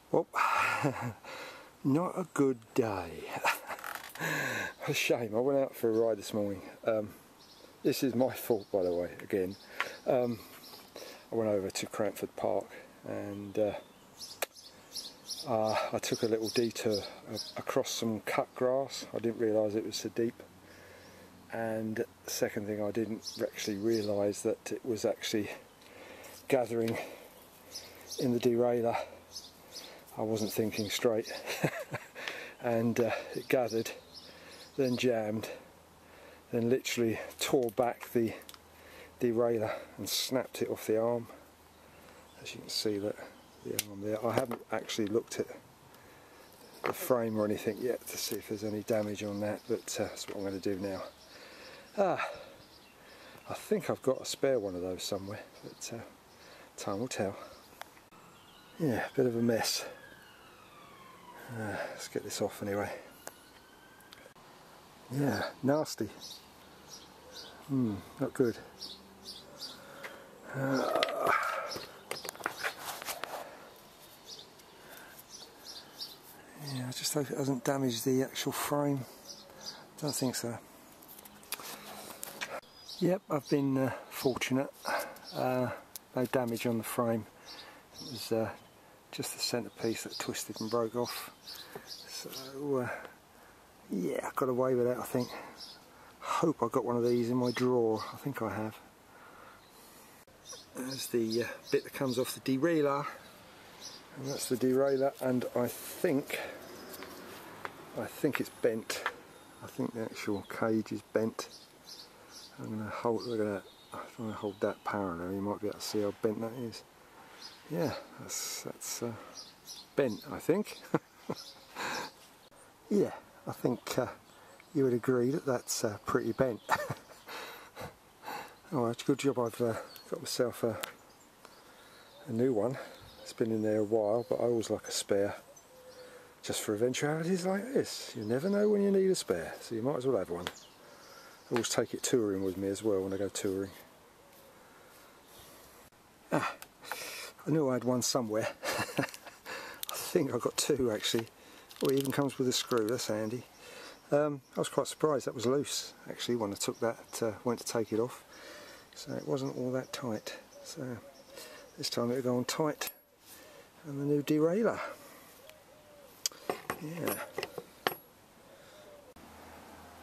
Well, not a good day. A shame. I went out for a ride this morning. This is my fault, by the way, again. I went over to Cranford Park and I took a little detour across some cut grass. I didn't realise it was so deep. And second thing, I didn't actually realise that it was actually gathering in the derailleur. I wasn't thinking straight. And it gathered, then jammed, then literally tore back the derailleur and snapped it off the arm. As you can see, that the arm there. I haven't actually looked at the frame or anything yet to see if there's any damage on that, but that's what I'm going to do now. I think I've got a spare one of those somewhere, but time will tell. Yeah, bit of a mess. Let's get this off anyway. Yeah, nasty. Not good. Yeah, I just hope it doesn't damage the actual frame. Don't think so. Yep, I've been fortunate. No damage on the frame. It was just the centrepiece that twisted and broke off. So yeah, I got away with that, I think. Hope I got one of these in my drawer. I think I have. There's the bit that comes off the derailleur, and that's the derailleur, and I think it's bent. I think the actual cage is bent. I'm going to hold. Look at that. I'm going to hold that parallel. You might be able to see how bent that is. Yeah, that's bent, I think. Yeah, I think you would agree that that's pretty bent. Alright, good job I've got myself a new one. It's been in there a while, but I always like a spare. Just for eventualities like this. You never know when you need a spare, so you might as well have one. I always take it touring with me as well when I go touring. I knew I had one somewhere. I think I got two actually. Oh, it even comes with a screw, that's handy. I was quite surprised that was loose actually when I took that, went to take it off. So it wasn't all that tight. So this time it'll go on tight. And the new derailleur. Yeah.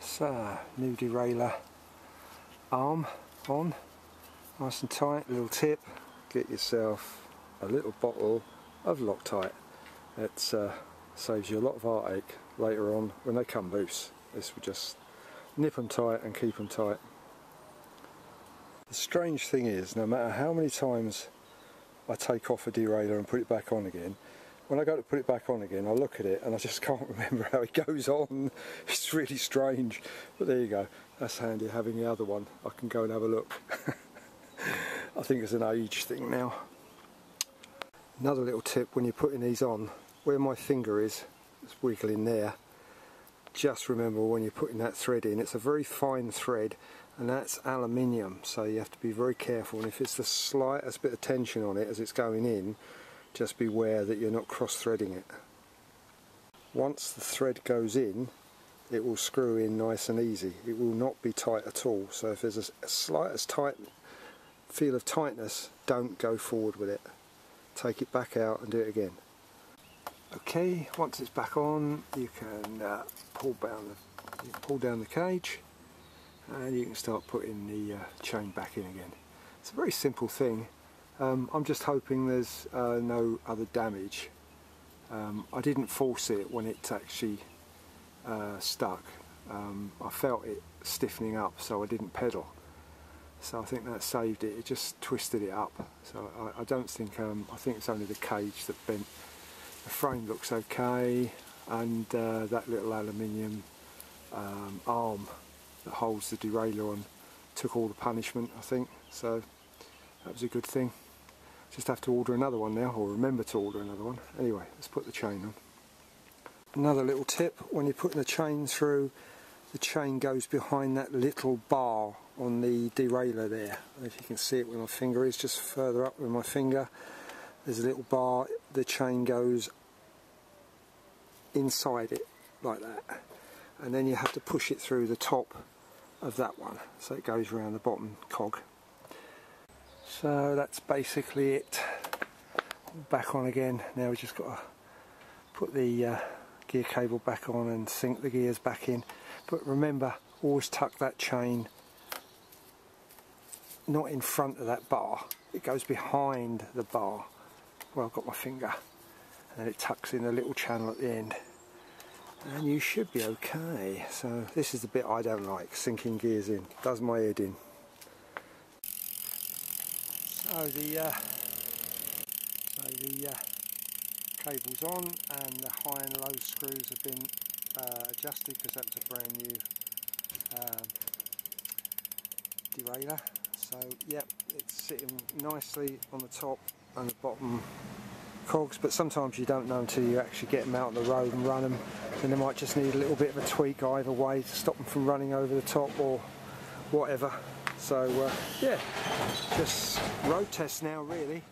So, new derailleur arm on. Nice and tight, little tip. Get yourself a little bottle of Loctite. It saves you a lot of heartache later on when they come loose. This will just nip them tight and keep them tight. The strange thing is, no matter how many times I take off a derailleur and put it back on again, when I go to put it back on again I look at it and I just can't remember how it goes on. It's really strange, but there you go. That's handy having the other one. I can go and have a look. I think it's an age thing now. Another little tip when you're putting these on, where my finger is, it's wiggling there, just remember when you're putting that thread in, it's a very fine thread and that's aluminium, so you have to be very careful, and if it's the slightest bit of tension on it as it's going in, just beware that you're not cross-threading it. Once the thread goes in, it will screw in nice and easy. It will not be tight at all, so if there's a slightest tight feel of tightness, don't go forward with it. Take it back out and do it again. Okay, once it's back on, you can pull down the cage and you can start putting the chain back in again. It's a very simple thing. I'm just hoping there's no other damage. I didn't force it when it actually stuck. I felt it stiffening up, so I didn't pedal. So I think that saved it. It just twisted it up. So I don't think, I think it's only the cage that bent. The frame looks okay, and that little aluminium arm that holds the derailleur on took all the punishment, I think. So that was a good thing. Just have to order another one now, or remember to order another one. Anyway, let's put the chain on. Another little tip, when you're putting the chain through, the chain goes behind that little bar on the derailleur there. If you can see it where my finger is, just further up with my finger, there's a little bar. The chain goes inside it like that, and then you have to push it through the top of that one so it goes around the bottom cog. So that's basically it. Back on again. Now we've just got to put the gear cable back on and sink the gears back in, but remember, always tuck that chain not in front of that bar, it goes behind the bar where I've got my finger, and then it tucks in a little channel at the end, and you should be okay. So this is the bit I don't like, sinking gears in, does my head in. So the cable's on, and the high and low screws have been adjusted because that was a brand new derailleur. So yep, it's sitting nicely on the top and the bottom cogs, but sometimes you don't know until you actually get them out on the road and run them, and they might just need a little bit of a tweak either way to stop them from running over the top or whatever. So yeah, just road test now really.